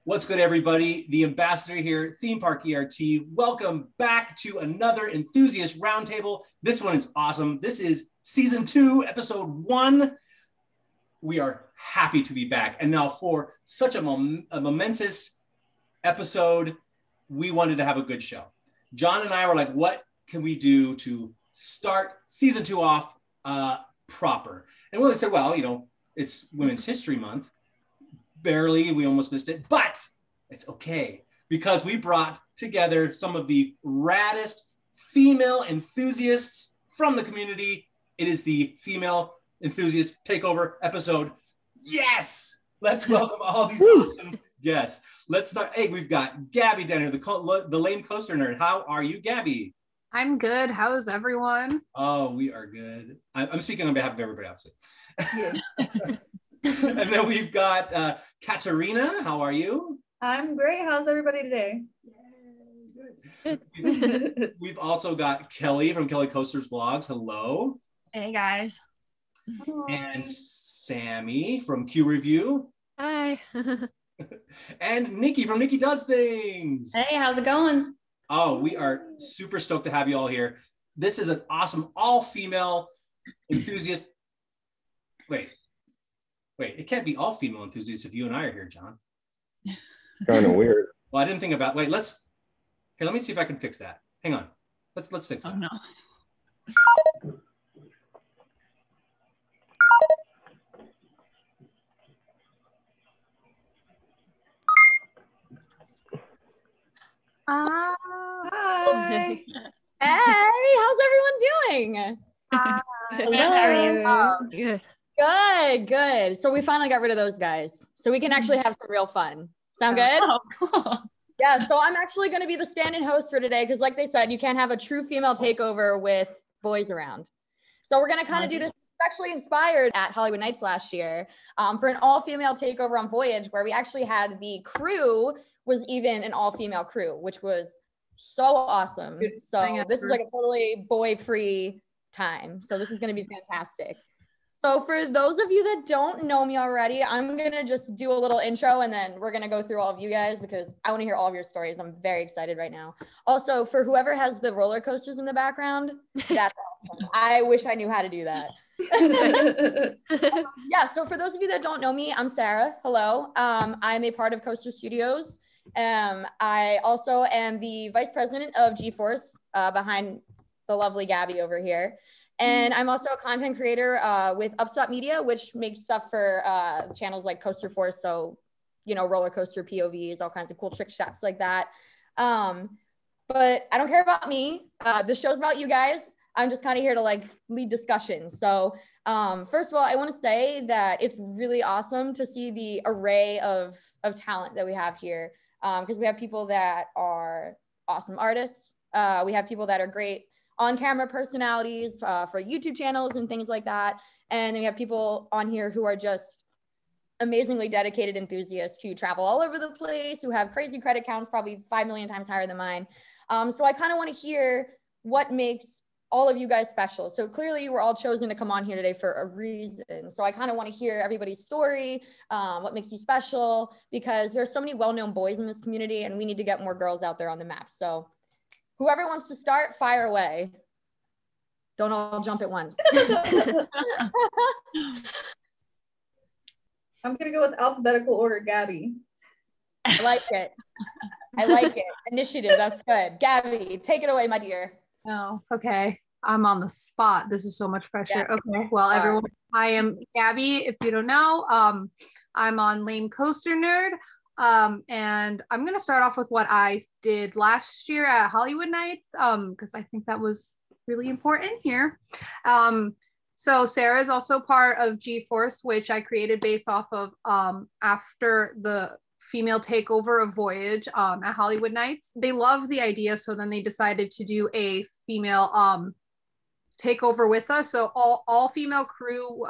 What's good, everybody? The ambassador here, Theme Park ERT. Welcome back to another enthusiast roundtable. This one is awesome. This is season 2, episode 1. We are happy to be back. And now for such a momentous episode, we wanted to have a good show. John and I were like, what can we do to start season 2 off proper? And we said, well, you know, it's Women's History Month. Barely, we almost missed it, but it's okay because we brought together some of the raddest female enthusiasts from the community. It is the Female Enthusiast Takeover episode. Yes! Let's welcome all these awesome guests. Let's start. Hey, we've got Gabby down here, the lame coaster nerd. How are you, Gabby? I'm good. How is everyone? Oh, we are good. I'm speaking on behalf of everybody, obviously. Yeah. And then we've got Katarina. How are you? I'm great. How's everybody today? Good. We've also got Kelly from Kelly Coasters Vlogs. Hello. Hey, guys. And Sami from Q Review. Hi. And Niki from Niki Does Things. Hey, how's it going? Oh, we are super stoked to have you all here. This is an awesome all-female enthusiast. Wait, it can't be all female enthusiasts if you and I are here, John. Kind of weird. Well, I didn't think about, let me see if I can fix that. Hang on. Let's fix that. Oh, no. Hi. Hey, how's everyone doing? Hello. How are you? Good. Good. So we finally got rid of those guys. So we can actually have some real fun. Sound good? Oh, cool. Yeah, so I'm actually going to be the stand-in host for today because like they said, you can't have a true female takeover with boys around. So we're going to kind of do this, actually inspired at Hollywood Nights last year for an all-female takeover on Voyage, where we actually had the crew was even an all-female crew, which was so awesome. So this is like a totally boy-free time. So this is going to be fantastic. So for those of you that don't know me already, I'm going to just do a little intro and then we're going to go through all of you guys because I want to hear all of your stories. I'm very excited right now. Also, for whoever has the roller coasters in the background, that's awesome. I wish I knew how to do that. Yeah, so for those of you that don't know me, I'm Sarah. Hello. I'm a part of Coaster Studios. I also am the vice president of G-Force behind the lovely Gabby over here. And I'm also a content creator with Upstop Media, which makes stuff for channels like Coaster Force. So, you know, roller coaster POVs, all kinds of cool trick shots like that. But I don't care about me. This show's about you guys. I'm just kind of here to like lead discussion. So first of all, I want to say that it's really awesome to see the array of talent that we have here. Because we have people that are awesome artists. We have people that are great on-camera personalities for YouTube channels and things like that. And then we have people on here who are just amazingly dedicated enthusiasts who travel all over the place, who have crazy credit counts, probably 5 million times higher than mine. So I kind of want to hear what makes all of you guys special. So clearly we're all chosen to come on here today for a reason. So I kind of want to hear everybody's story, what makes you special, because there's so many well-known boys in this community and we need to get more girls out there on the map. So whoever wants to start, fire away. Don't all jump at once. I'm gonna go with alphabetical order, Gabby. I like it. I like it. Initiative, that's good. Gabby, take it away, my dear. Oh, okay. I'm on the spot. This is so much pressure. Yeah. Okay. Well, everyone, I am Gabby. If you don't know, I'm on Lame Coaster Nerd. And I'm going to start off with what I did last year at Hollywood Nights, because I think that was really important here. So Sarah is also part of G-Force, which I created based off of after the female takeover of Voyage at Hollywood Nights. They loved the idea, so then they decided to do a female takeover with us. So all female crew.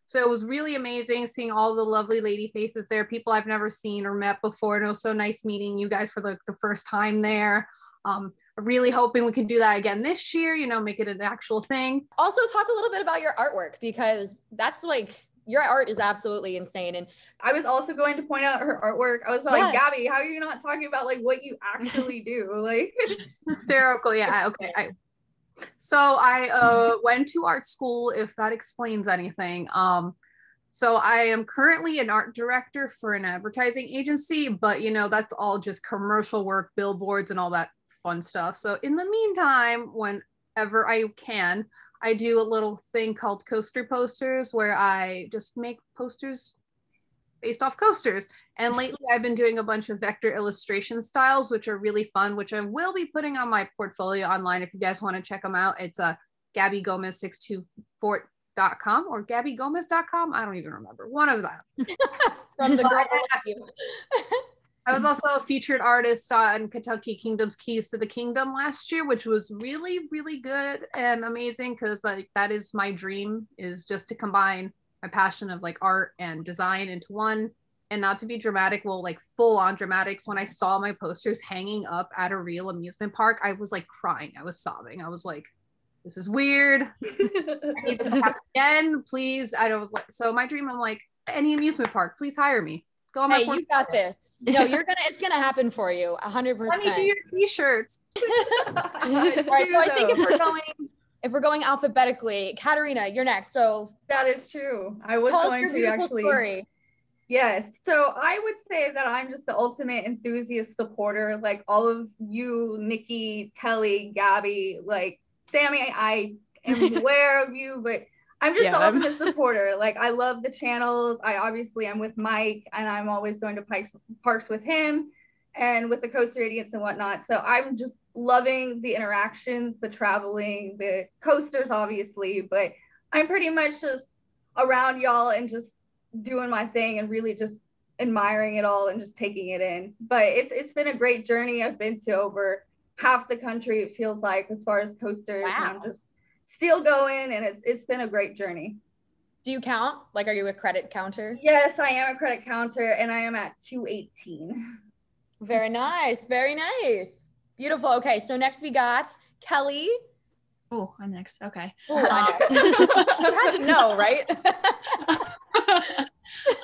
So it was really amazing seeing all the lovely lady faces there, people I've never seen or met before. And it was so nice meeting you guys for the first time there. Really hoping we can do that again this year, you know, make it an actual thing. Also talk a little bit about your artwork, because that's like your art is absolutely insane. And I was also going to point out her artwork. I was like, Gabby, how are you not talking about like what you actually do? Like hysterical. Yeah. Okay. So I went to art school, if that explains anything. So I am currently an art director for an advertising agency, but you know, that's all just commercial work, billboards and all that fun stuff. So in the meantime, whenever I can, I do a little thing called coaster posters where I just make posters based off coasters. And lately I've been doing a bunch of vector illustration styles, which are really fun, which I will be putting on my portfolio online if you guys want to check them out. It's GabbyGomez624.com or GabbyGomez.com. I don't even remember. One of them. From the girl I was also a featured artist on Kentucky Kingdom's Keys to the Kingdom last year, which was really, really good and amazing because like that is my dream, is just to combine my passion of like art and design into one. And not to be dramatic, well, like full on dramatics. When I saw my posters hanging up at a real amusement park, I was like crying. I was sobbing. I was like, this is weird. I need this to happen again, please. I was like, so my dream, I'm like, any amusement park, please hire me. Go on my Hey, you got this. No, it's gonna happen for you 100%. Let me do your t-shirts. All right, so I think if we're going alphabetically, Katarina, you're next. So that is true. I was going to actually. Story. Yes. So I would say that I'm just the ultimate enthusiast supporter. Like all of you, Niki, Kelly, Gabby, like Sami, I am aware of you, but I'm just the ultimate supporter. Like I love the channels. I'm with Mike and I'm always going to parks with him and with the Coaster Idiots and whatnot. So I'm just loving the interactions, the traveling, the coasters, obviously, but I'm pretty much just around y'all and just doing my thing and really just admiring it all and just taking it in. But it's been a great journey. I've been to over half the country, it feels like, as far as coasters. Wow. And I'm just still going, and it's been a great journey. Do you count? Like, are you a credit counter? Yes, I am a credit counter, and I am at 218. Very nice. Very nice. Beautiful. Okay, so next we got Kelly. Oh, I'm next. Okay. Ooh, I know. You had to know, right?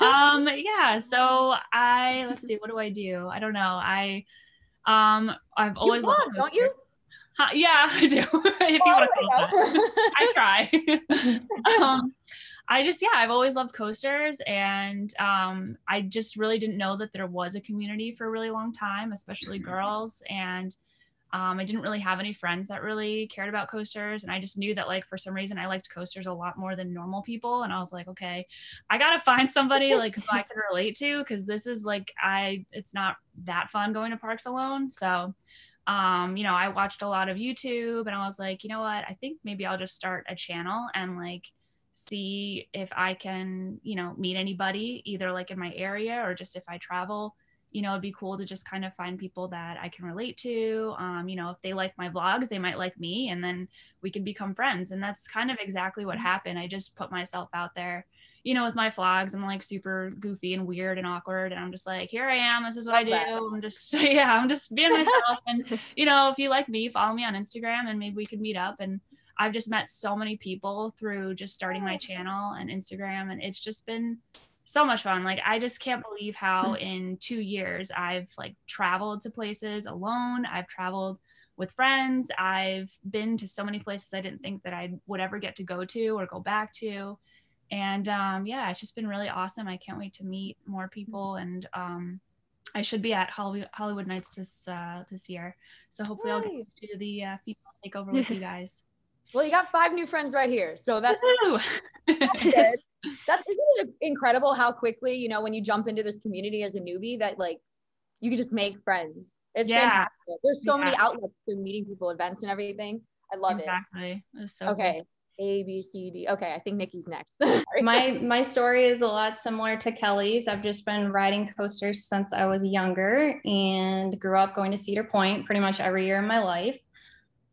Yeah, so let's see, what do I do? I don't know. I've always loved, don't you? Yeah, I do. If you want to call that. I try. I've always loved coasters, and I just really didn't know that there was a community for a really long time, especially girls. And I didn't really have any friends that really cared about coasters. And I just knew that, like, for some reason I liked coasters a lot more than normal people. And I was like, okay, I got to find somebody like who I can relate to, because this is like, it's not that fun going to parks alone. So, I watched a lot of YouTube, and I was like, you know what, I think maybe I'll just start a channel and like see if I can, meet anybody either like in my area or just if I travel. It'd be cool to just kind of find people that I can relate to. If they like my vlogs, they might like me, and then we can become friends. And that's kind of exactly what happened. I just put myself out there, with my vlogs. I'm like super goofy and weird and awkward. And I'm just like, here I am. This is what I do. I'm just being myself. And, if you like me, follow me on Instagram and maybe we could meet up. And I've just met so many people through just starting my channel and Instagram. And it's just been so much fun. Like, I just can't believe how in 2 years I've like traveled to places alone. I've traveled with friends. I've been to so many places I didn't think that I would ever get to go to or go back to. And it's just been really awesome. I can't wait to meet more people. And I should be at Hollywood Nights this year. So hopefully I'll get to do the female takeover with you guys. Well, you got 5 new friends right here. So that's good. Isn't it incredible how quickly, when you jump into this community as a newbie, that like you can just make friends. It's fantastic. There's so many outlets for meeting people, events and everything. I love it. Exactly. It was so okay. Cool. A, B, C, D. Okay, I think Niki's next. My story is a lot similar to Kelly's. I've just been riding coasters since I was younger and grew up going to Cedar Point pretty much every year in my life.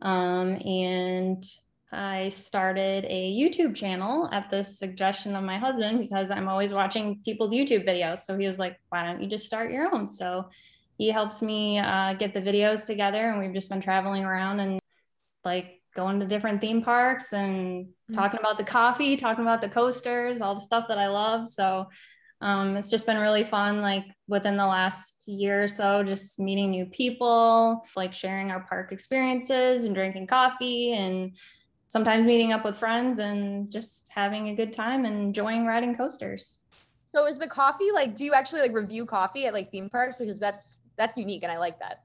And I started a YouTube channel at the suggestion of my husband because I'm always watching people's YouTube videos. So he was like, why don't you just start your own? So he helps me get the videos together, and we've just been traveling around and like going to different theme parks and talking about the coffee, talking about the coasters, all the stuff that I love. So it's just been really fun, like within the last year or so, just meeting new people, like sharing our park experiences and drinking coffee, and sometimes meeting up with friends and just having a good time and enjoying riding coasters. So is the coffee, like, do you actually like review coffee at like theme parks? Because that's unique and I like that.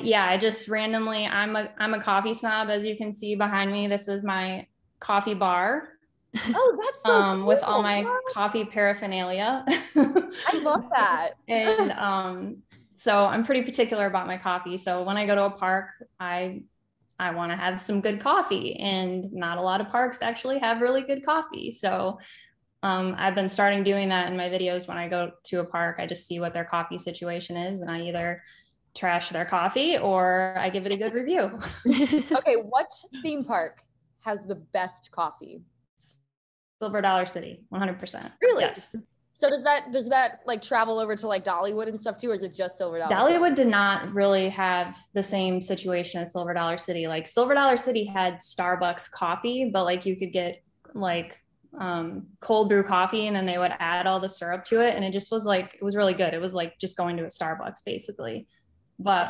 Yeah, I just randomly, I'm a coffee snob. As you can see behind me, this is my coffee bar. Oh, that's so cool. With all my coffee paraphernalia. I love that. And so I'm pretty particular about my coffee. So when I go to a park, I want to have some good coffee, and not a lot of parks actually have really good coffee. So I've been starting doing that in my videos. When I go to a park, I just see what their coffee situation is, and I either trash their coffee or I give it a good review. Okay, what theme park has the best coffee? Silver Dollar City, 100%. Really? Yes. So does that like travel over to like Dollywood and stuff too, or is it just Silver Dollar Dollywood City? did not really have the same situation as Silver Dollar City. Like Silver Dollar City had Starbucks coffee, but like you could get like cold brew coffee, and then they would add all the syrup to it, and it just was like, it was really good. It was like just going to a Starbucks basically. But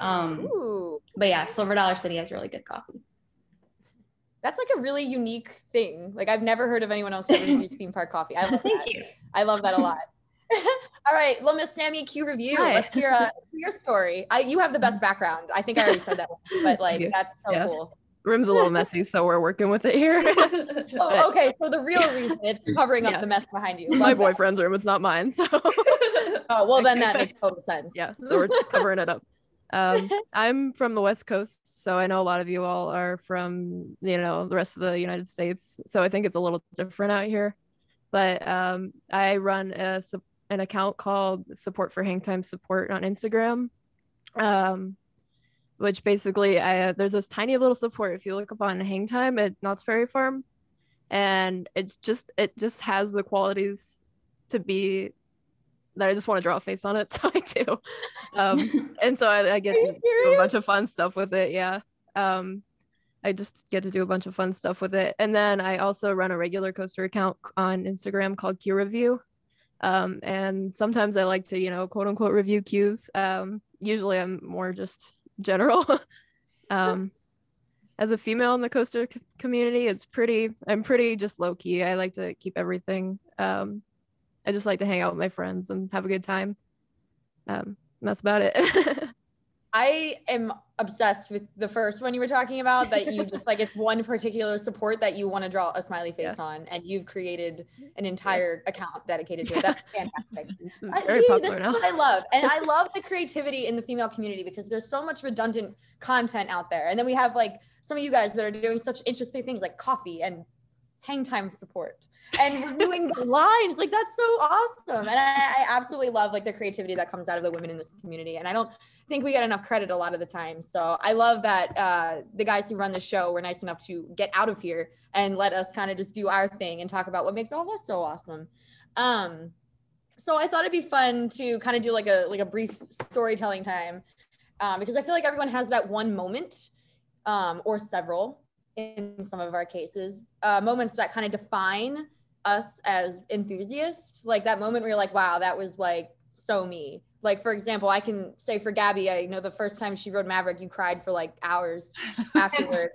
yeah, Silver Dollar City has really good coffee. That's like a really unique thing. Like I've never heard of anyone else who reviews theme park coffee. I love Thank that. you. I love that a lot. All right, well, Miss Sami, Q review. Hi. Let's hear your story. You have the best background. I think I already said that, but like that's so cool. Room's a little messy, so we're working with it here. Oh, okay. So the real reason it's covering up the mess behind you. My boyfriend's room. It's not mine. So. Oh well, then that makes total sense. Yeah. So we're covering it up. I'm from the West Coast, so I know a lot of you all are from, the rest of the United States. So I think it's a little different out here. But I run an account called Support for Hang Time Support on Instagram, which basically there's this tiny little support if you look up on Hang Time at Knott's Berry Farm, and it just has the qualities to be that I just want to draw a face on it, so I do. And so I get to do a bunch of fun stuff with it. Yeah. I just get to do a bunch of fun stuff with it. And then I also run a regular coaster account on Instagram called Q Review. And sometimes I like to, quote unquote, review cues. Usually I'm more just general. As a female in the coaster community, I'm pretty just low key. I like to keep everything. I just like to hang out with my friends and have a good time. And that's about it. I am obsessed with the first one you were talking about, that you just like, it's one particular support that you want to draw a smiley face on, and you've created an entire account dedicated to it. That's fantastic. Very popular now. What I love. And I love the creativity in the female community, because there's so much redundant content out there. And then we have like some of you guys that are doing such interesting things like coffee and hang time support and reviewing the lines. Like that's so awesome. And I absolutely love like the creativity that comes out of the women in this community. And I don't think we get enough credit a lot of the time. So I love that the guys who run the show were nice enough to get out of here and let us kind of just do our thing and talk about what makes all of us so awesome. So I thought it'd be fun to kind of do like a brief storytelling time, because I feel like everyone has that one moment or several in some of our cases, moments that kind of define us as enthusiasts. Like that moment where you're like, wow, that was like so me. Like, for example, I can say for Gabby, I know the first time she rode Maverick, you cried for like hours afterwards.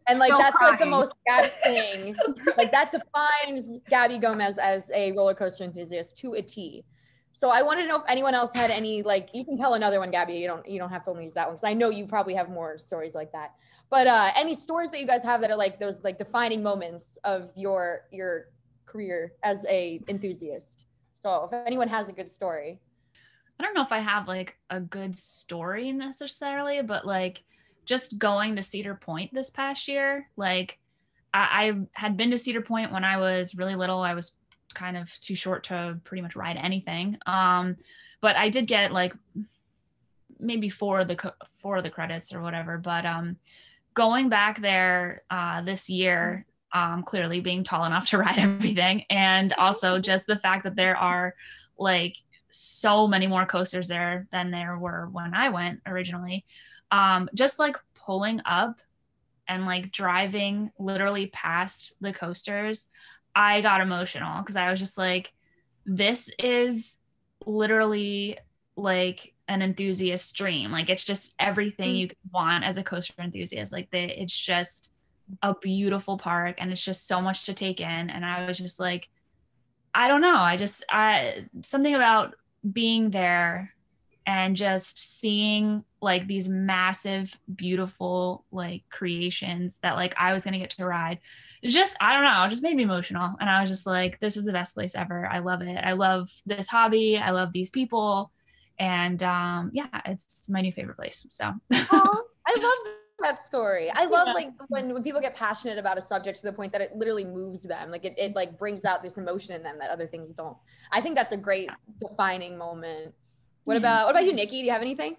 And like, that's like the most Gabby thing. Like that defines Gabby Gomez as a roller coaster enthusiast to a T. So I wanted to know if anyone else had any, like, you can tell another one, Gabby, you don't have to only use that one, because I know you probably have more stories like that. But any stories that you guys have that are like those like defining moments of your career as a enthusiast. So if anyone has a good story. I don't know if I have like a good story necessarily, but like just going to Cedar Point this past year, like I had been to Cedar Point when I was really little. I was kind of too short to pretty much ride anything. But I did get like maybe four of the credits or whatever. But going back there this year, clearly being tall enough to ride everything, and also just the fact that there are like so many more coasters there than there were when I went originally. Just like pulling up and like driving literally past the coasters, I got emotional because I was just like, this is literally like an enthusiast dream. Like it's just everything you could want as a coaster enthusiast. Like it's just a beautiful park and it's just so much to take in. And I was just like, I don't know. Something about being there and just seeing like these massive, beautiful like creations that like I was going to get to ride. It just, I don't know, it just made me emotional. And I was just like, this is the best place ever. I love it. I love this hobby. I love these people. And yeah, it's my new favorite place. So I love that story. I love like when people get passionate about a subject to the point that it literally moves them. Like it like brings out this emotion in them that other things don't. I think that's a great defining moment. What about you, Nikki? Do you have anything?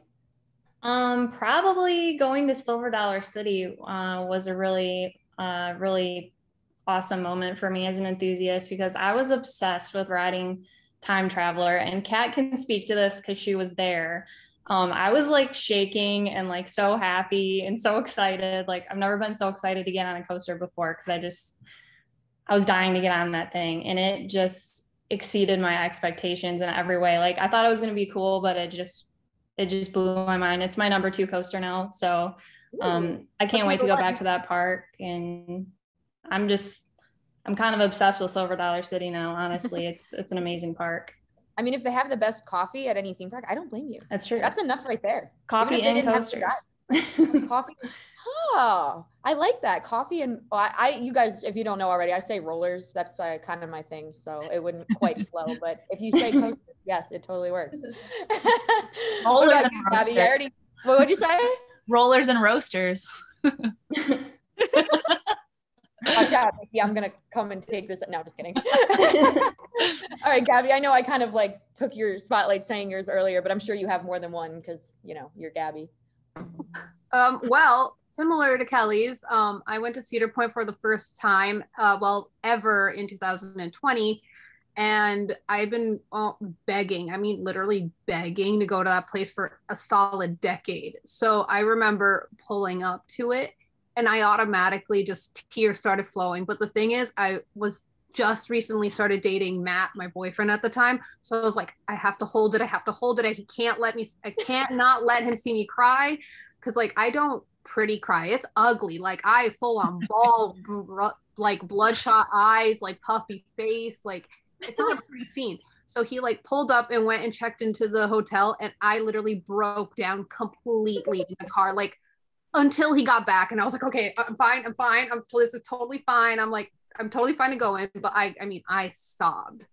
Probably going to Silver Dollar City was a really awesome moment for me as an enthusiast, because I was obsessed with riding Time Traveler, and Kat can speak to this because she was there. I was like shaking and like so happy and so excited. Like I've never been so excited to get on a coaster before, because I was dying to get on that thing, and it just exceeded my expectations in every way. Like I thought it was going to be cool, but it just blew my mind. It's my number 2 coaster now. So I can't wait to go back to that park. And I'm kind of obsessed with Silver Dollar City now. Honestly, it's an amazing park. I mean, if they have the best coffee at any theme park, I don't blame you. That's true. That's enough right there. Coffee and coasters. Coffee. Oh, I like that. Coffee and you guys, if you don't know already, I say rollers. That's kind of my thing. So it wouldn't quite flow. But if you say coasters, yes, it totally works. What about you, Gabby? What would you say? Rollers and roasters. Watch out. Yeah, I'm going to come and take this. No, just kidding. All right, Gabby, I know I kind of like took your spotlight saying yours earlier, but I'm sure you have more than one because, you're Gabby. Well, similar to Kelly's, I went to Cedar Point for the first time, ever in 2020. And I've been begging, literally begging to go to that place for a solid decade. So I remember pulling up to it and I automatically just tears started flowing. But the thing is, I was just recently started dating Matt, my boyfriend at the time. So I was like, I have to hold it. I can't not let him see me cry. Cause like, I don't pretty cry. It's ugly. Like I full on ball, like bloodshot eyes, like puffy face. Like it's not a pretty scene. So he like pulled up and went and checked into the hotel. And I literally broke down completely in the car. Like, until he got back, and I was like, okay, I'm fine. This is totally fine. I'm totally fine to go in. But I sobbed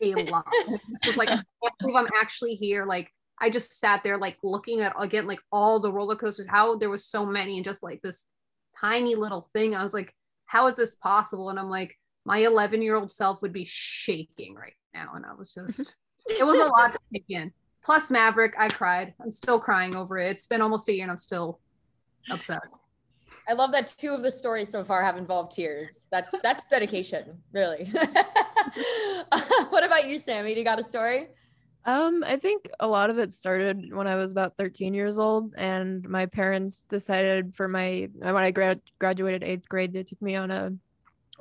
a lot. This was like, I can't believe I'm actually here. Like, I just sat there, like looking at again, like all the roller coasters, how there was so many, and just like this tiny little thing. I was like, how is this possible? And I'm like, my 11-year-old self would be shaking right now. And I was just, it was a lot to take in. Plus Maverick, I cried. I'm still crying over it. It's been almost a year and I'm still obsessed. I love that 2 of the stories so far have involved tears. That's dedication, really. What about you, Sami? Do you got a story? I think a lot of it started when I was about 13 years old, and my parents decided when I graduated 8th grade, they took me on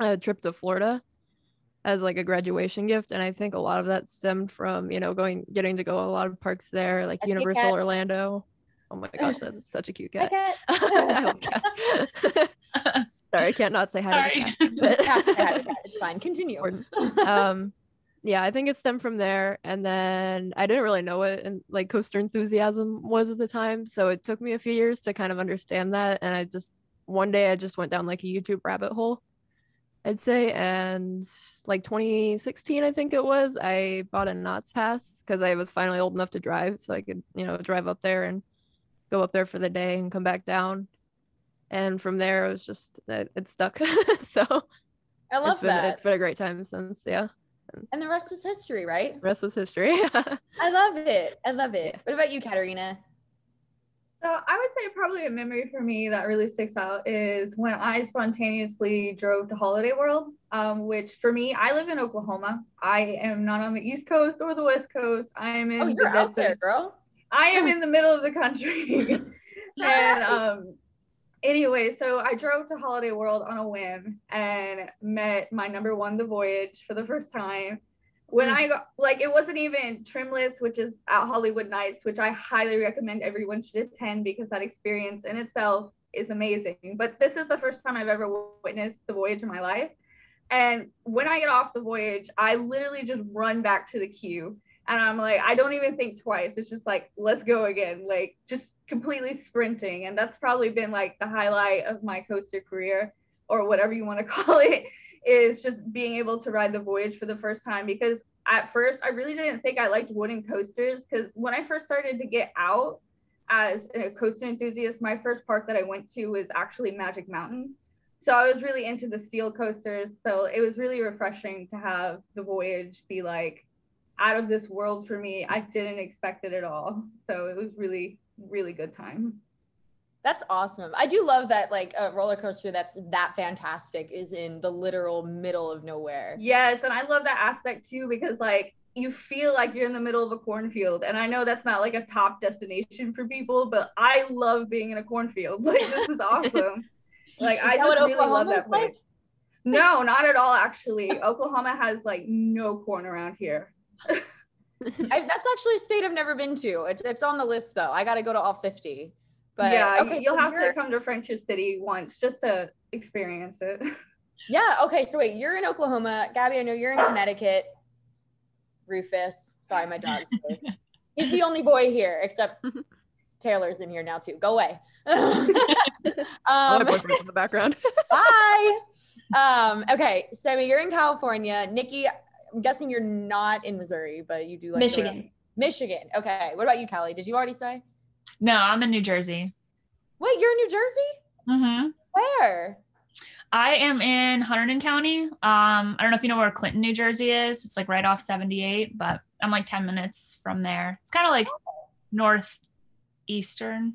a trip to Florida as like a graduation gift. And I think a lot of that stemmed from, getting to go a lot of parks there, like Universal Orlando. Oh my gosh, that's such a cute cat. I love cats. Sorry, I can't not say hi to the cat. But... It's fine. Continue. Yeah, I think it stemmed from there. And then I didn't really know what coaster enthusiasm was at the time. So it took me a few years to kind of understand that. And one day I just went down like a YouTube rabbit hole, I'd say. And like 2016, I think it was, I bought a Knott's Pass because I was finally old enough to drive. So I could, drive up there and go up there for the day and come back down. And from there, it was just, it stuck. So I love that. It's been a great time since, yeah. And the rest was history, right? The rest was history. I love it. What about you, Katarina? So I would say probably a memory for me that really sticks out is when I spontaneously drove to Holiday World, which for me, I live in Oklahoma. I am not on the East Coast or the West Coast. I am in you're out there, girl. I am in the middle of the country. And Anyway, so I drove to Holiday World on a whim and met my number one, The Voyage, for the first time. When I got, like, it wasn't even Trimlets, which is at Hollywood Nights, which I highly recommend everyone should attend because that experience in itself is amazing. But this is the first time I've ever witnessed The Voyage in my life. And when I get off The Voyage, I literally just run back to the queue. And I'm like, I don't even think twice. It's just like, let's go again. Like, just completely sprinting. And that's probably been like the highlight of my coaster career, or whatever you want to call it, is just being able to ride The Voyage for the first time. Because at first I really didn't think I liked wooden coasters, because when I first started to get out as a coaster enthusiast, my first park that I went to was actually Magic Mountain. So I was really into the steel coasters. So it was really refreshing to have The Voyage be like out of this world for me. I didn't expect it at all. So it was really, really good time. That's awesome. I do love that, like, a roller coaster that's that fantastic is in the literal middle of nowhere. Yes, and I love that aspect too, because like you feel like you're in the middle of a cornfield. And I know that's not like a top destination for people, but I love being in a cornfield. Like, this is awesome. Like, I just really love that place. Like? No, not at all, actually. Oklahoma has like no corn around here. That's actually a state I've never been to. It's on the list though. I got to go to all 50. But yeah, okay, you'll have to come to French's City once just to experience it. Yeah. Okay. So wait, you're in Oklahoma. Gabby, I know you're in Connecticut. Rufus. Sorry, my dog's here. He's the only boy here, except Taylor's in here now too. Go away. My boyfriend's in the background. Bye. Okay. Sami, you're in California. Niki, I'm guessing you're not in Missouri, but you do like Michigan. Michigan. Okay. What about you, Kelly? Did you already say? No, I'm in New Jersey. Wait, you're in New Jersey? Mm-hmm. Where? I am in Hunterdon County. I don't know if you know where Clinton, New Jersey is. It's like right off 78, but I'm like 10 minutes from there. It's kind of like northeastern,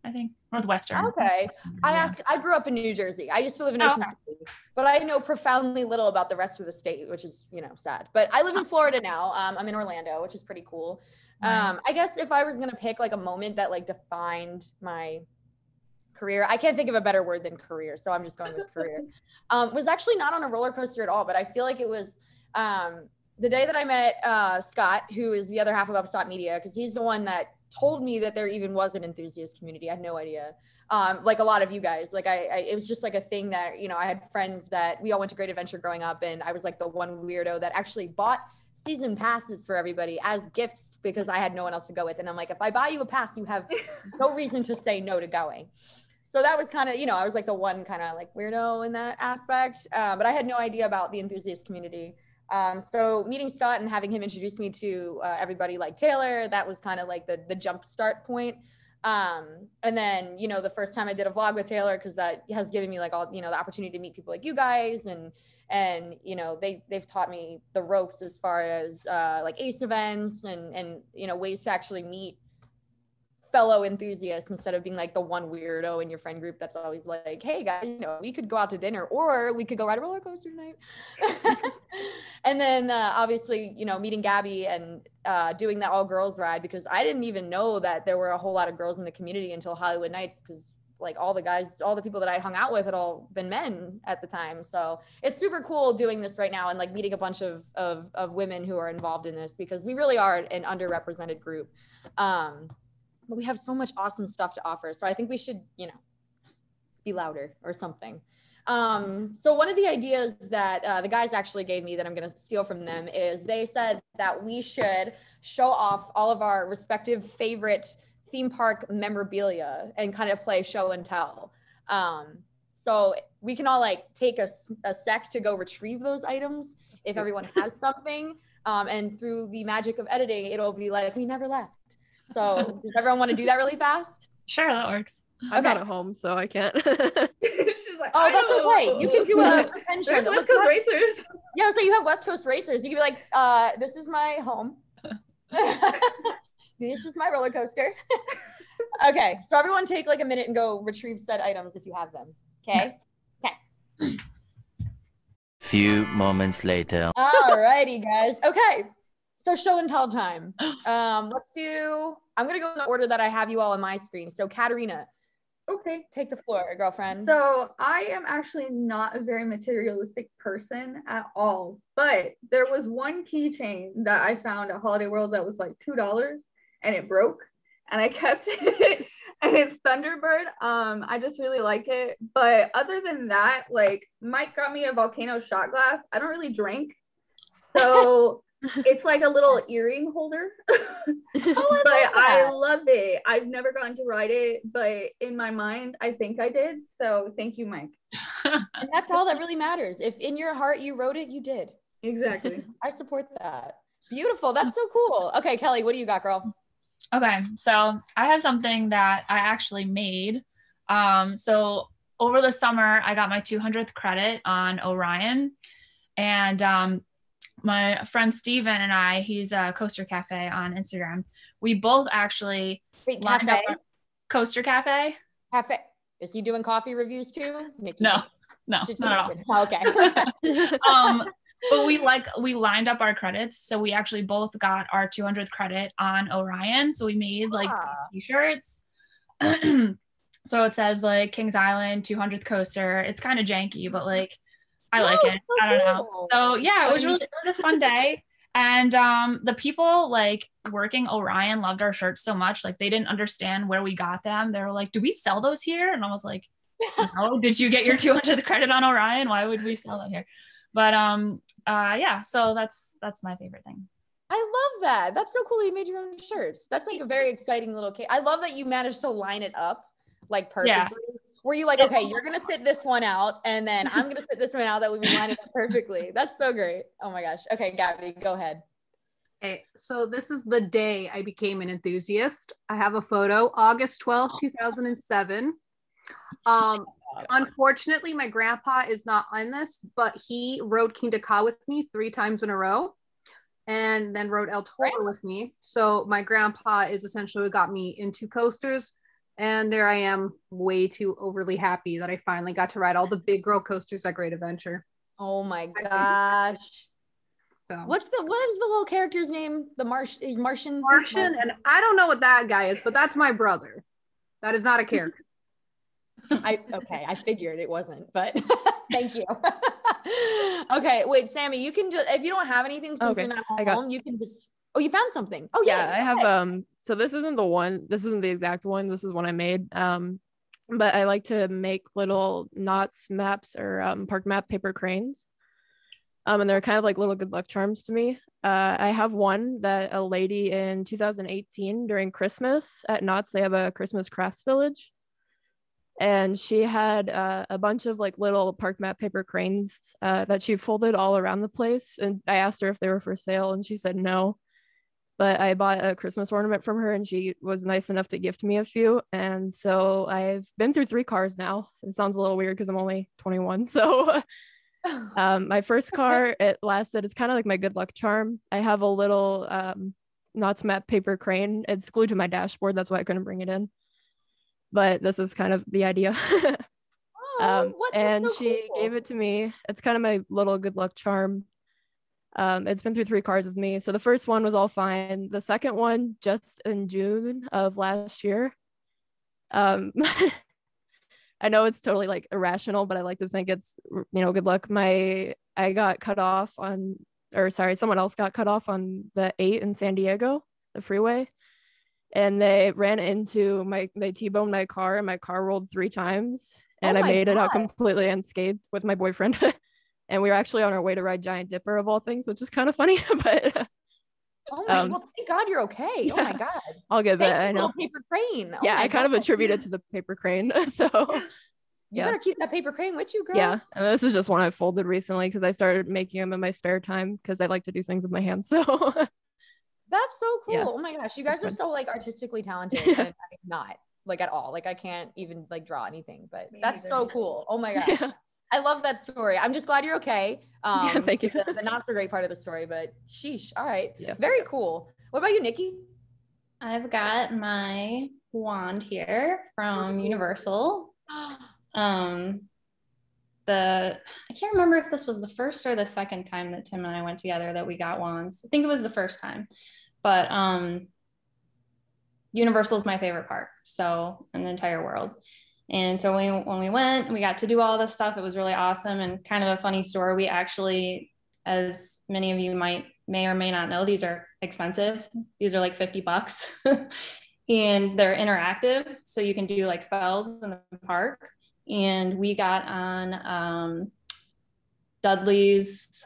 I think, northwestern. Okay. I grew up in New Jersey. I used to live in Ocean City, but I know profoundly little about the rest of the state, which is, sad. But I live in Florida now. I'm in Orlando, which is pretty cool. I guess if I was going to pick like a moment that like defined my career, I can't think of a better word than career, so I'm just going with career, was actually not on a roller coaster at all, but I feel like it was the day that I met Scott, who is the other half of Upstart Media, because he's the one that told me that there even was an enthusiast community. I had no idea. Like a lot of you guys, like it was just like a thing that, I had friends that we all went to Great Adventure growing up, and I was like the one weirdo that actually bought season passes for everybody as gifts because I had no one else to go with. And I'm like, if I buy you a pass, you have no reason to say no to going. So that was kind of, I was like the one kind of like weirdo in that aspect. But I had no idea about the enthusiast community. So meeting Scott and having him introduce me to everybody like Taylor, that was kind of like the jump start point. And then, the first time I did a vlog with Taylor, because that has given me like all, the opportunity to meet people like you guys, and they've taught me the ropes as far as like ACE events and ways to actually meet fellow enthusiasts instead of being like the one weirdo in your friend group that's always like, hey guys, we could go out to dinner or we could go ride a roller coaster tonight. And then obviously, meeting Gabby and doing that all girls ride, because I didn't even know that there were a whole lot of girls in the community until Hollywood Nights, because like all the people that I hung out with had all been men at the time. So it's super cool doing this right now and like meeting a bunch of women who are involved in this, because we really are an underrepresented group. But we have so much awesome stuff to offer. So I think we should, be louder or something. So one of the ideas that the guys actually gave me that I'm going to steal from them is they said that we should show off all of our respective favorite theme park memorabilia and kind of play show and tell. So we can all like take a sec to go retrieve those items if everyone has something. And through the magic of editing, it'll be like, we never left. So does everyone want to do that really fast? Sure, that works. I'm not at home, so I can't. She's like, oh, that's okay. You can do a pretend show. West Coast Racers. Yeah, so you have West Coast Racers. You can be like, this is my home. This is my roller coaster. Okay, so everyone take like a minute and go retrieve said items if you have them. Okay? Okay. Few moments later. Alrighty, guys. Okay. So show and tell time. I'm going to go in the order that I have you all on my screen. So Katarina, Okay. Take the floor, girlfriend. So I am actually not a very materialistic person at all, but there was one keychain that I found at Holiday World that was like $2 and it broke and I kept it and it's Thunderbird. I just really like it. But other than that, like Mike got me a volcano shot glass. I don't really drink. So it's like a little earring holder. I love it. I've never gotten to ride it, but in my mind, I think I did. So thank you, Mike. And that's all that really matters. If in your heart you wrote it, you did. Exactly. I support that. Beautiful. That's so cool. Okay, Kelly, what do you got, girl? Okay, so I have something that I actually made. So over the summer, I got my 200th credit on Orion, and my friend Steven and I, he's a Coaster Cafe on Instagram. We both actually lined up Coaster Cafe. Cafe. Is he doing coffee reviews too? Niki? No, not at all. Okay. But we lined up our credits. So we actually both got our 200th credit on Orion. So we made like t-shirts. So it says like Kings Island 200th coaster. It's kind of janky, but like I like it. So I don't know. So yeah, it was a fun day. And the people like working Orion loved our shirts so much. Like they didn't understand where we got them. They were like, do we sell those here? And I was like, no, did you get your 200th credit on Orion? Why would we sell that here? But yeah, so that's my favorite thing. I love that. That's so cool. You made your own shirts. That's like a very exciting little case. I love that you managed to line it up like perfectly. Yeah. Were you like, okay, you're gonna sit this one out, and then I'm gonna sit this one out, that we line it up perfectly. That's so great. Oh my gosh. Okay, Gabby, go ahead. Okay, so this is the day I became an enthusiast. I have a photo, August 12th, 2007. Unfortunately, my grandpa is not on this, but he rode Kingda Ka with me 3 times in a row, and then rode El Toro with me. So my grandpa is essentially what got me into coasters. And there I am, way too overly happy that I finally got to ride all the big girl coasters at Great Adventure. Oh my gosh. So what is the little character's name? He's Martian? Martian, and I don't know what that guy is, but that's my brother. That is not a character. I figured it wasn't, but thank you. Okay, wait, Sami, you can just, if you don't have anything since you're not home, you can just, you found something. Oh yeah, I have so this isn't the exact one, this is one I made, but I like to make little knots maps or park map paper cranes, and they're kind of like little good luck charms to me. I have one that a lady in 2018 during Christmas at Knott's, they have a Christmas crafts village, and she had a bunch of like little park map paper cranes that she folded all around the place, and I asked her if they were for sale and she said no. But I bought a Christmas ornament from her and she was nice enough to gift me a few. And so I've been through 3 cars now. It sounds a little weird because I'm only 21. So my first car, it lasted, it's kind of like my good luck charm. I have a little Knott's map paper crane. It's glued to my dashboard. That's why I couldn't bring it in. But this is kind of the idea. And so she gave it to me. It's kind of my little good luck charm. It's been through 3 cars with me. So the first one was all fine. The second one, just in June of last year. I know it's totally like irrational, but I like to think it's, good luck. I got cut off someone else got cut off on the 8 in San Diego, the freeway. And they they T-boned my car, and my car rolled 3 times. And I made it out completely unscathed with my boyfriend. And we were actually on our way to ride Giant Dipper of all things, which is kind of funny, but oh my well, thank God you're okay. Yeah. Oh my God. I'll get that. I know. Little paper crane. Yeah, I kind of attribute it to the paper crane. So you better keep that paper crane with you, girl. Yeah. And this is just one I folded recently because I started making them in my spare time because I like to do things with my hands. So that's so cool. Yeah. Oh my gosh. You guys are so like artistically talented. And I'm not like at all. Like I can't even like draw anything, but that's so cool. Oh my gosh. Yeah. I love that story. I'm just glad you're okay. Thank you. The not so great part of the story, but sheesh. All right. Yeah. Very cool. What about you, Niki? I've got my wand here from Universal. I can't remember if this was the first or the second time that Tim and I went together that we got wands. I think it was the first time, but Universal is my favorite park, so in the entire world. And so when we went, we got to do all this stuff. It was really awesome. And kind of a funny story. We actually, as many of you may or may not know, these are expensive. These are like $50 and they're interactive. So you can do like spells in the park. And we got on Dudley's,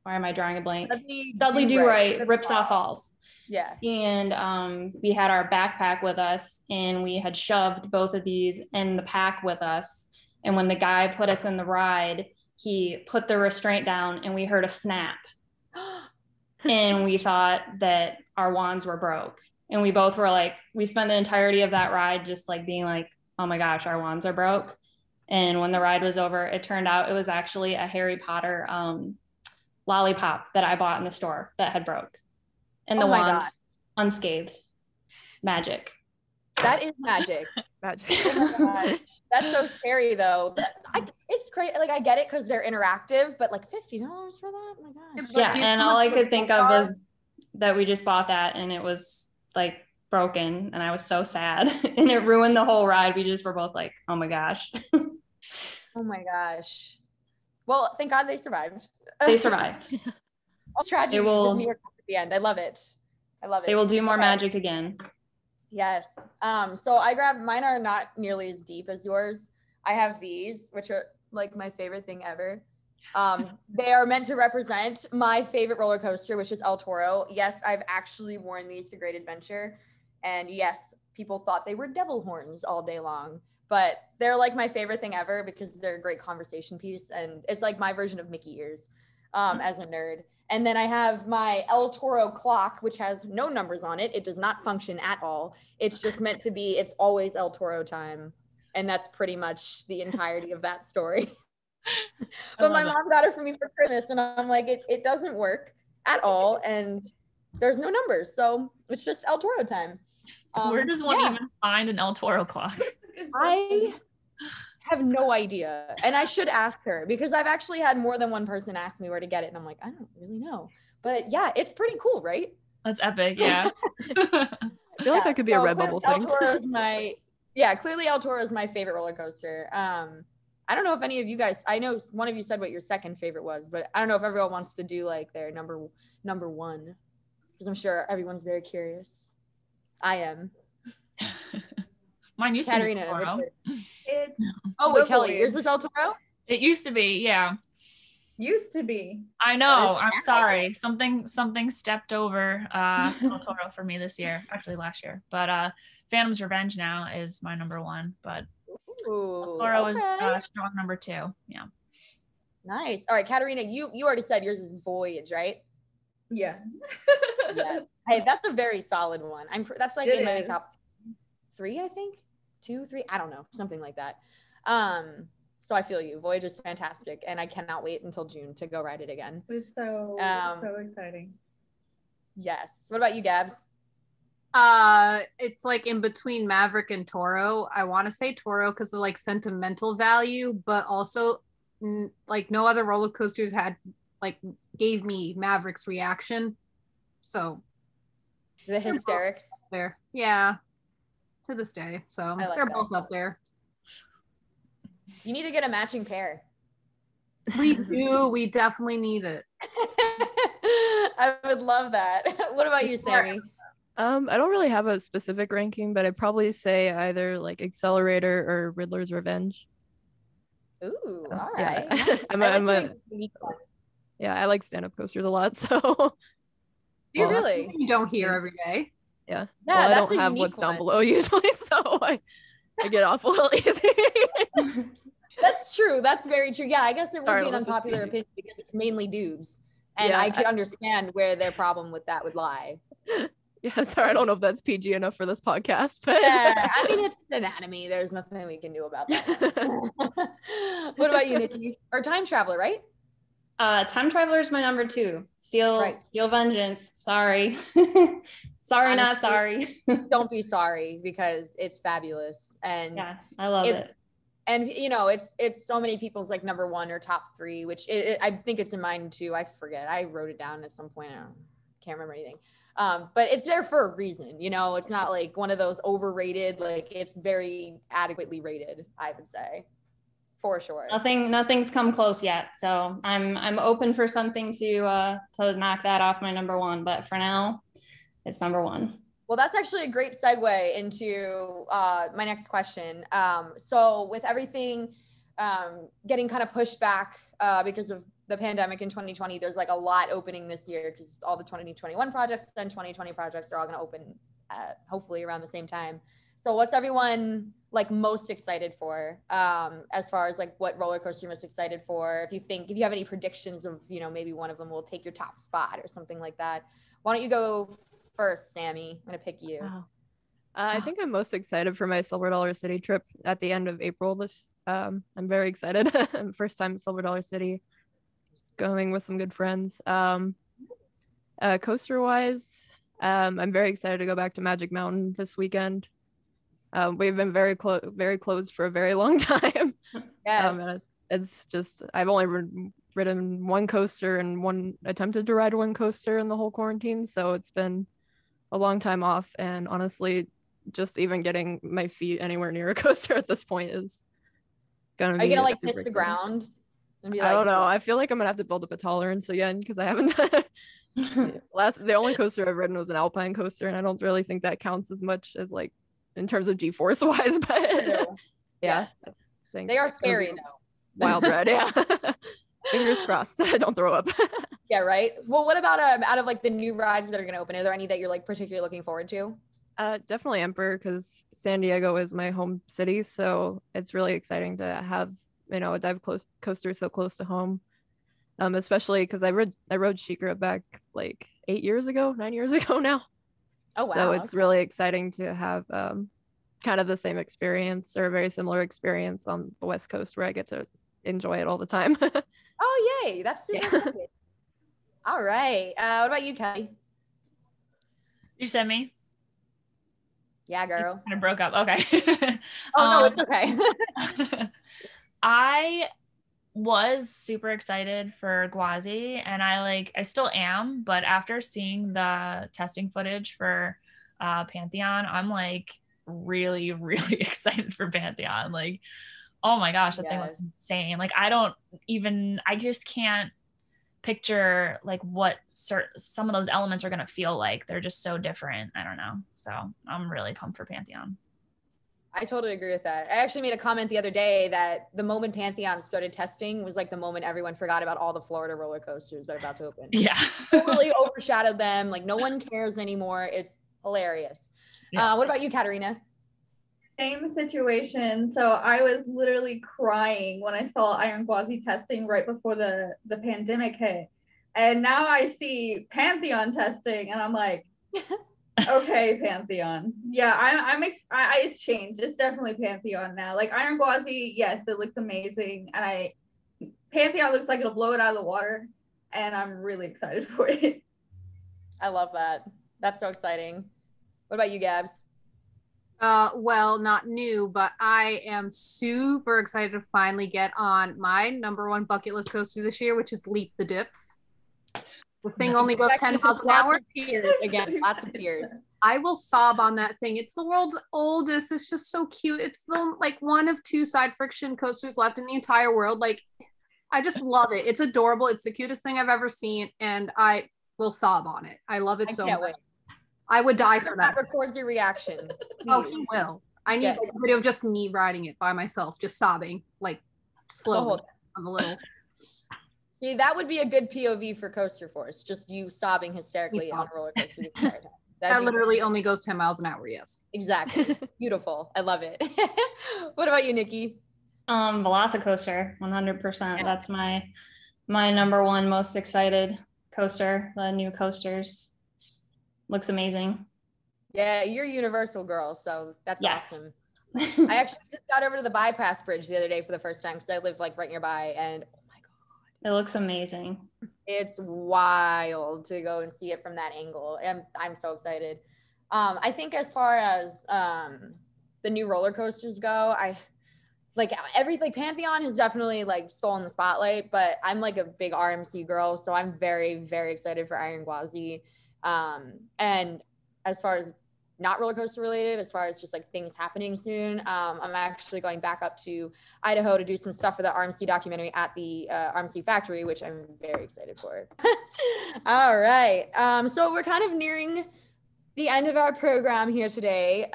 why am I drawing a blank? Dudley Do Right, Rips Off Falls. Yeah. And we had our backpack with us and we had shoved both of these in the pack with us. And when the guy put us in the ride, he put the restraint down and we heard a snap. And we thought that our wands were broke. And we both were like, we spent the entirety of that ride just like being like, oh my gosh, our wands are broke. And when the ride was over, it turned out it was actually a Harry Potter lollipop that I bought in the store that had broke. And the wand, unscathed. Magic. That is magic. Magic. Oh my gosh. That's so scary though. It's crazy. Like I get it because they're interactive, but like $50 for that? Oh my gosh. Yeah, and all I could think of was that we just bought that and it was like broken and I was so sad and it ruined the whole ride. We just were both like, oh my gosh. Oh my gosh. Well, thank God they survived. They survived. All tragedy with me at the end. I love it. I love it. They will do more magic again. Yes. So I grabbed, mine are not nearly as deep as yours. I have these, which are like my favorite thing ever. They are meant to represent my favorite roller coaster, which is El Toro. Yes, I've actually worn these to Great Adventure. And yes, people thought they were devil horns all day long. But they're like my favorite thing ever because they're a great conversation piece. And it's like my version of Mickey ears as a nerd. And then I have my El Toro clock, which has no numbers on it. It does not function at all. It's just meant to be, it's always El Toro time. And that's pretty much the entirety of that story. But my mom got it for me for Christmas. And I'm like, it doesn't work at all. And there's no numbers. So it's just El Toro time. Where does one even find an El Toro clock? I have no idea. And I should ask her because I've actually had more than one person ask me where to get it. And I'm like, I don't really know. But yeah, it's pretty cool, right? That's epic. Yeah. I feel like that could be a Redbubble thing. Clearly El Toro is my favorite roller coaster. I don't know if any of you guys, I know one of you said what your second favorite was, but I don't know if everyone wants to do like their number one, because I'm sure everyone's very curious. I am. Mine used Katarina, to be El Toro. Wait, Kelly, yours was El Toro? It used to be, yeah. Used to be. I know. I'm sorry. Something stepped over El Toro for me this year, actually last year. But Phantom's Revenge now is my number one. But El Toro is strong number two. Yeah. Nice. All right, Katarina, you already said yours is Voyage, right? Yeah. Yeah. Hey, that's a very solid one. That's like in my top 3, I think. 2, 3, I don't know, something like that. So I feel you. Voyage is fantastic, and I cannot wait until June to go ride it again. It's so exciting. Yes. What about you, Gabs? It's like in between Maverick and Toro. I want to say Toro because of like sentimental value, but also like no other roller coasters gave me Maverick's reaction. So the hysterics there, yeah, to this day. So they're both up there. You need to get a matching pair. We do. We definitely need it. I would love that. What about you, Sami? I don't really have a specific ranking, but I'd probably say either like Accelerator or Riddler's Revenge. Ooh, all right. Yeah. I like stand-up coasters a lot, so. Do you really? You don't hear every day. Yeah. Well, I don't have what's down below usually, so I get off a little easy. That's true. That's very true. Yeah, I guess it would be an unpopular opinion because it's mainly dudes. And I could understand where their problem with that would lie. Yeah, sorry, I don't know if that's PG enough for this podcast, but yeah, I mean it's anatomy. There's nothing we can do about that. What about you, Niki? Or Time Traveler, right? Time Traveler is my number 2. Steel Vengeance. Sorry. Sorry, honestly, not sorry. Don't be sorry because it's fabulous. And yeah, I love it. And you know, it's so many people's like number 1 or top 3, which I think it's in mine too. I forget. I wrote it down at some point. can't remember anything. But it's there for a reason, you know, it's not like one of those overrated, like it's very adequately rated, I would say, for sure. Nothing's come close yet. So I'm open for something to knock that off my number one, but for now it's number one. Well, that's actually a great segue into my next question. So with everything getting kind of pushed back because of the pandemic in 2020, there's like a lot opening this year because all the 2021 projects and 2020 projects are all going to open hopefully around the same time. So what's everyone like most excited for as far as like what roller coaster you're most excited for? If you have any predictions of, you know, maybe one of them will take your top spot or something like that. Why don't you go first, Sammy? I'm going to pick you. Wow. I think I'm most excited for my Silver Dollar City trip at the end of April. I'm very excited. First time Silver Dollar City, going with some good friends. Coaster wise, I'm very excited to go back to Magic Mountain this weekend. We've been very closed for a very long time. Yes. And it's just, I've only ridden one coaster and attempted to ride one coaster in the whole quarantine, so it's been a long time off, and honestly just even getting my feet anywhere near a coaster at this point is gonna be. Are you gonna like miss the ground and be like, I don't know, I feel like I'm gonna have to build up a tolerance again because I haven't done the only coaster I've ridden was an alpine coaster, and I don't really think that counts as much as like in terms of G-force wise, but yeah, they are scary though. Wild ride. Yeah. Fingers crossed I don't throw up. Yeah, right. Well, what about out of like the new rides that are going to open, are there any that you're like particularly looking forward to? Definitely Emperor, because San Diego is my home city, so it's really exciting to have, you know, a dive coaster so close to home. Especially because I rode SheiKra back like 9 years ago now. Oh wow. So it's really exciting to have kind of the same experience or a very similar experience on the West Coast where I get to enjoy it all the time. Oh yay, that's super exciting. All right. What about you, Kelly? You sent me? Yeah, girl. Kind of broke up. Okay. Oh, no, it's okay. I was super excited for Gwazi, and I still am, but after seeing the testing footage for Pantheon, I'm like really, really excited for Pantheon. Like, oh my gosh, that thing looks insane. Like, I just can't picture like what some of those elements are going to feel like. They're just so different. I don't know. So I'm really pumped for Pantheon. I totally agree with that. I actually made a comment the other day that the moment Pantheon started testing was like the moment everyone forgot about all the Florida roller coasters that are about to open. Yeah. Totally overshadowed them. Like no one cares anymore. It's hilarious. Yeah. What about you, Katarina? Same situation. So I was literally crying when I saw Iron Gwazi testing right before the pandemic hit. And now I see Pantheon testing and I'm like, okay, Pantheon. Yeah, it's changed. It's definitely Pantheon now. Like Iron Gwazi, yes, it looks amazing. And Pantheon looks like it'll blow it out of the water. And I'm really excited for it. I love that. That's so exciting. What about you, Gabs? Well, not new, but I am super excited to finally get on my number one bucket list coaster this year, which is Leap the Dips. The thing only goes 10 miles an hour. Again, lots of tears. I will sob on that thing. It's the world's oldest. It's just so cute. It's the like one of two side friction coasters left in the entire world. Like, I just love it. It's adorable. It's the cutest thing I've ever seen, and I will sob on it. I love it so much. Wait. I would die for that. Records your reaction. Please. Oh, he will. I need like a video of just me riding it by myself, just sobbing, like slowly on the little. See, that would be a good POV for Coaster Force. Just you sobbing hysterically on a roller coaster. That literally only goes 10 miles an hour. Yes. Exactly. Beautiful. I love it. What about you, Niki? Velocicoaster, 100%. Yeah. That's my number one most excited coaster. The new coasters. Looks amazing. Yeah, you're a Universal girl, so that's awesome. I actually just got over to the bypass bridge the other day for the first time because I live like right nearby, and oh my god, it looks amazing. It's wild to go and see it from that angle, and I'm so excited. I think as far as the new roller coasters go, Pantheon has definitely like stolen the spotlight, but I'm like a big RMC girl, so I'm very, very excited for Iron Gwazi. And as far as not roller coaster related, as far as just like things happening soon, I'm actually going back up to Idaho to do some stuff for the RMC documentary at the RMC factory, which I'm very excited for. All right. So we're kind of nearing the end of our program here today.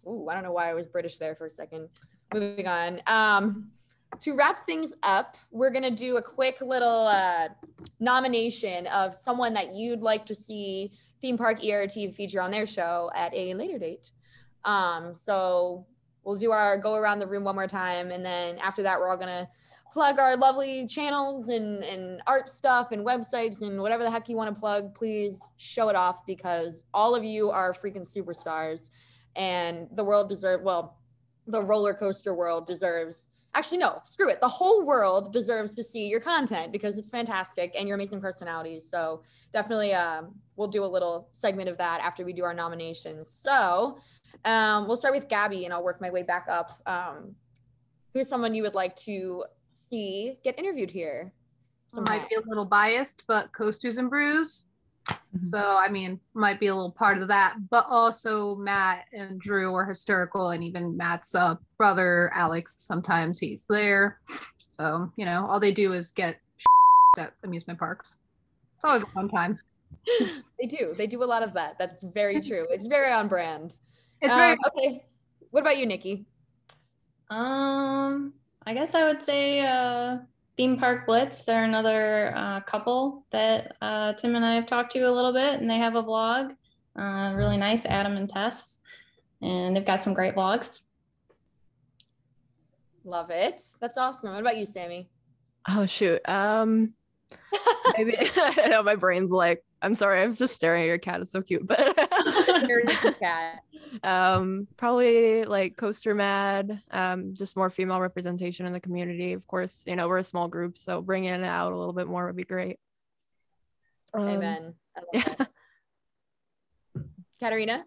Ooh, I don't know why I was British there for a second. Moving on. To wrap things up, we're going to do a quick little nomination of someone that you'd like to see Theme Park ERT feature on their show at a later date. So we'll do our go around the room one more time. And then after that, we're all going to plug our lovely channels and art stuff and websites and whatever the heck you want to plug. Please show it off, because all of you are freaking superstars, and the world the roller coaster world deserves, actually, no, screw it. The whole world deserves to see your content, because it's fantastic and you're amazing personalities. So definitely we'll do a little segment of that after we do our nominations. So we'll start with Gabby, and I'll work my way back up. Who's someone you would like to see get interviewed here? Might be a little biased, but Coasters and Brews. So, I mean, might be a little part of that, but also Matt and Drew are hysterical, and even Matt's brother, Alex, sometimes he's there. So, you know, all they do is get at amusement parks. It's always a fun time. They do a lot of that. That's very true. It's very on brand. It's very okay. What about you, Niki? I guess I would say Theme Park Blitz. They're another couple that Tim and I have talked to a little bit, and they have a vlog. Really nice, Adam and Tess, and they've got some great vlogs. Love it. That's awesome. What about you, Sami? Oh shoot. Maybe I know my brain's like, I'm sorry, I was just staring at your cat. It's so cute, but cat. Probably like Coaster Mad, just more female representation in the community. Of course, you know, we're a small group, so bringing it out a little bit more would be great. Amen. I love that. Katarina?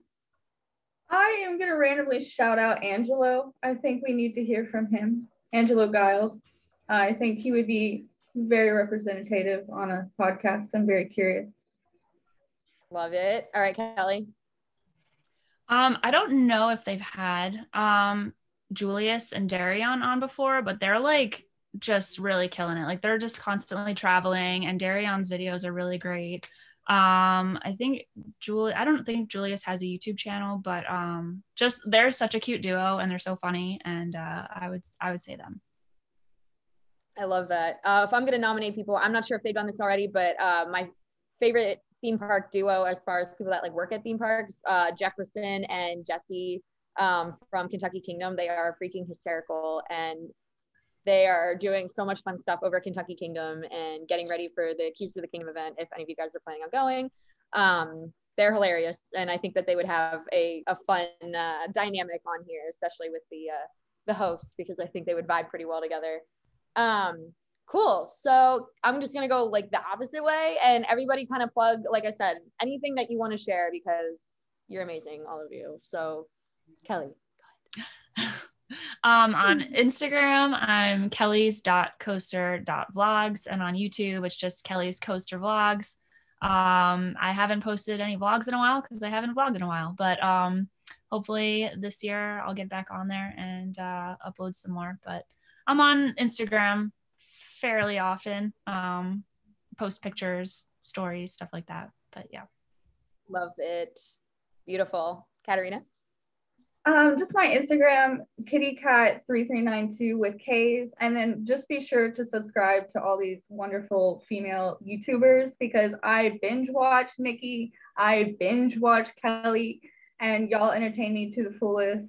I am going to randomly shout out Angelo. I think we need to hear from him. Angelo Giles. I think he would be very representative on a podcast. I'm very curious. Love it. All right, Kelly. I don't know if they've had Julius and Darion on before, but they're like just really killing it. Like they're just constantly traveling, and Darion's videos are really great. I don't think Julius has a YouTube channel, but just they're such a cute duo, and they're so funny, and I would say them. I love that. If I'm going to nominate people, I'm not sure if they've done this already, but my favorite theme park duo, as far as people that like work at theme parks, Jefferson and Jesse from Kentucky Kingdom. They are freaking hysterical, and they are doing so much fun stuff over at Kentucky Kingdom and getting ready for the Keys to the Kingdom event. If any of you guys are planning on going, they're hilarious, and I think that they would have a fun dynamic on here, especially with the host, because I think they would vibe pretty well together. Cool. So I'm just going to go like the opposite way, and everybody kind of plug, like I said, anything that you want to share, because you're amazing, all of you. So Kelly, go ahead. On Instagram, I'm kellys.coaster.vlogs, and on YouTube, it's just Kelly's Coaster Vlogs. I haven't posted any vlogs in a while because I haven't vlogged in a while, but hopefully this year I'll get back on there and upload some more. But I'm on Instagram fairly often, post pictures, stories, stuff like that. But yeah. Love it. Beautiful. Katarina? Just my Instagram, kittycat3392 with K's, and then just be sure to subscribe to all these wonderful female YouTubers, because I binge watch Niki, I binge watch Kelly, and y'all entertain me to the fullest.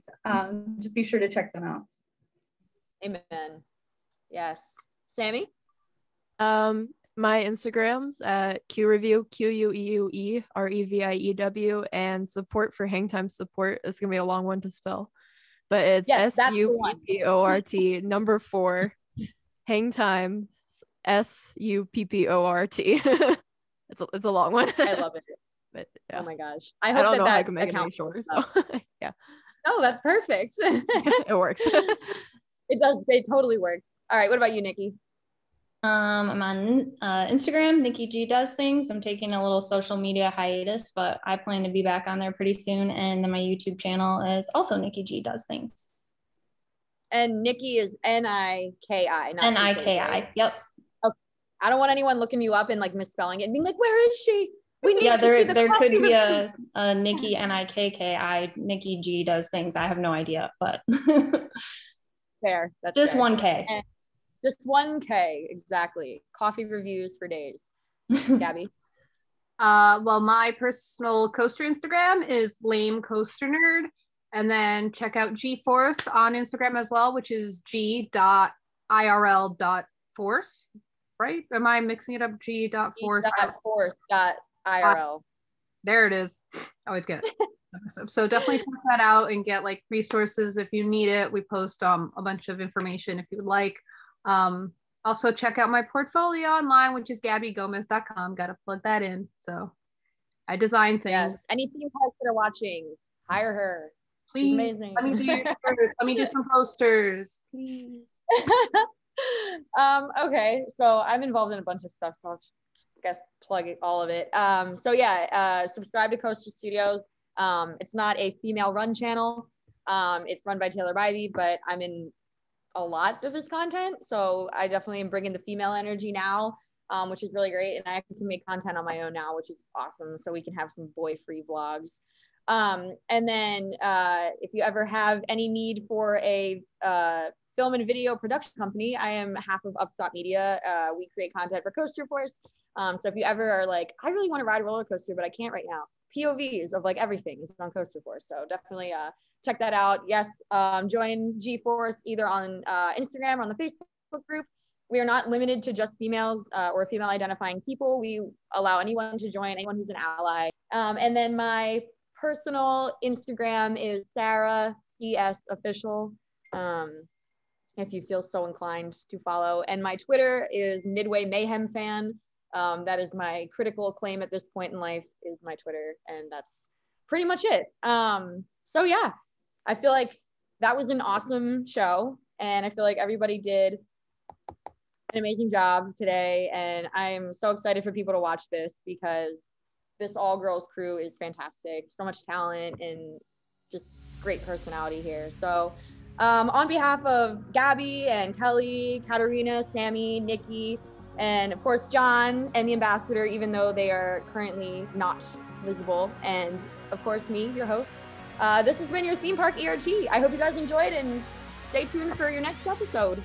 Just be sure to check them out. Amen. Yes. Sami? My Instagrams at QReview, QUEUEREVIEW, and support for Hangtime Support. It's gonna be a long one to spell, but it's SUPPORT number 4 Hangtime SUPPORT. It's a long one. I love it. But yeah. Oh my gosh. I don't know how I can make it any shorter. So yeah. Oh, that's perfect. It works. It does. It totally works. All right. What about you, Niki? I'm on Instagram, Niki G Does Things. I'm taking a little social media hiatus, but I plan to be back on there pretty soon. And then my YouTube channel is also Niki G Does Things. And Niki is N-I-K-I, not N-I-K-I, right? yep. Okay. I don't want anyone looking you up and like misspelling it and being like, where is she? We need there could be a Niki N-I-K-K-I, Niki G Does Things. I have no idea, but fair. That's just fair. 1K. And just 1K, exactly. Coffee reviews for days. Gabby? Well, my personal coaster Instagram is Lame Coaster Nerd. And then check out G-Force on Instagram as well, which is g.irl.force, right? Am I mixing it up? G.force. G.force.irl. There it is. I always get it. So definitely check that out and get like resources if you need it. We post a bunch of information if you would like. Also check out my portfolio online, which is gabbygomez.com. Got to plug that in. So I design things. Yes. Any theme parks that are watching, hire her. Please. She's amazing. Let me do your shirts. Let me do some posters. Please. Okay. So I'm involved in a bunch of stuff. So I'll just, I guess plug all of it. So yeah, subscribe to Coaster Studios. It's not a female run channel. It's run by Taylor Bivey, but I'm in a lot of his content. So I definitely am bringing the female energy now, which is really great. And I can make content on my own now, which is awesome. So we can have some boy-free vlogs. And then if you ever have any need for a film and video production company, I am half of Upstop Media. We create content for Coaster Force. So if you ever are like, I really want to ride a roller coaster, but I can't right now. POVs of like everything is on Coaster Force. So definitely check that out. Yes, join G-Force either on Instagram or on the Facebook group. We are not limited to just females or female identifying people. We allow anyone to join, anyone who's an ally. And then my personal Instagram is Sarah CS Official, if you feel so inclined to follow. And my Twitter is Midway Mayhem Fan. That is my critical acclaim at this point in life is my Twitter, and that's pretty much it. So yeah, I feel like that was an awesome show, and I feel like everybody did an amazing job today, and I'm so excited for people to watch this because this all-girls crew is fantastic. So much talent and just great personality here. So on behalf of Gabby and Kelly, Katarina, Sami, Niki, and of course John and the ambassador, even though they are currently not visible, and of course me, your host, this has been your Theme Park ERT. I hope you guys enjoyed, and stay tuned for your next episode.